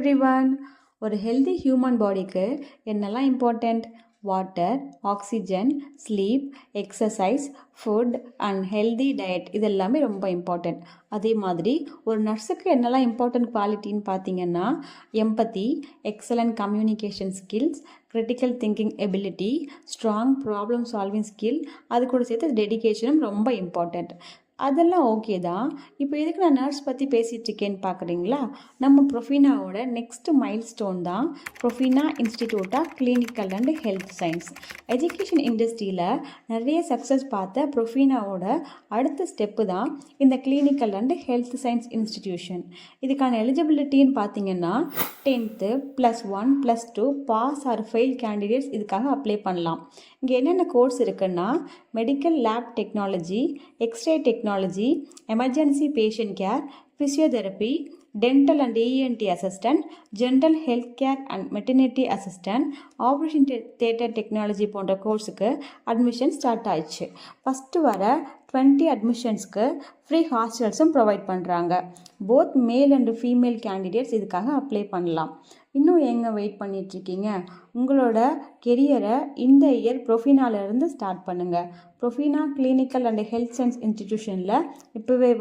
Everyone. ஒரு healthy human பாடிக்கு என்னெல்லாம் important? Water, oxygen, sleep, exercise, food and healthy diet இது எல்லாமே ரொம்ப இம்பார்ட்டண்ட். அதே மாதிரி ஒரு நர்ஸுக்கு என்னெல்லாம் இம்பார்ட்டண்ட் குவாலிட்டின்னு பார்த்தீங்கன்னா empathy, excellent communication skills, critical thinking ability, strong problem solving skill, அது கூட சேர்த்து டெடிகேஷனும் ரொம்ப இம்பார்ட்டண்ட். அதெல்லாம் ஓகே தான். இப்போ எதுக்கு நான் நர்ஸ் பற்றி பேசிகிட்டு இருக்கேன்னு பார்க்குறீங்களா? நம்ம ப்ரொஃபினாவோட நெக்ஸ்ட் மைல்ஸ்டோன் தான் Profina institute of clinical and health science. Education இண்டஸ்ட்ரியில் நிறைய சக்ஸஸ் பார்த்த ப்ரொஃபினாவோட அடுத்த ஸ்டெப்பு தான் இந்த clinical and health science institution. இதுக்கான எலிஜிபிலிட்டின்னு பார்த்தீங்கன்னா 10th +1 +2 pass or fail candidates இதுக்காக அப்ளை பண்ணலாம். இங்கே என்னென்ன கோர்ஸ் இருக்குன்னா medical lab technology, X ray technology, emergency patient care, physiotherapy, dental and ENT assistant, general health care and maternity assistant, operation theatre technology போன்ற கோர்ஸுக்கு அட்மிஷன் ஸ்டார்ட் ஆயிடுச்சு. First வர 20 அட்மிஷன்ஸ்க்கு free ஹாஸ்டல்ஸும் provide பண்ணுறாங்க. Both male and female candidates இதுக்காக apply பண்ணலாம். இன்னும் எங்கே wait பண்ணிகிட்ருக்கீங்க? உங்களோட கெரியரை இந்த இயர் ப்ரொஃபினாலேருந்து ஸ்டார்ட் பண்ணுங்கள். Profina clinical and health science இன்ஸ்டிடியூஷனில் இப்போவே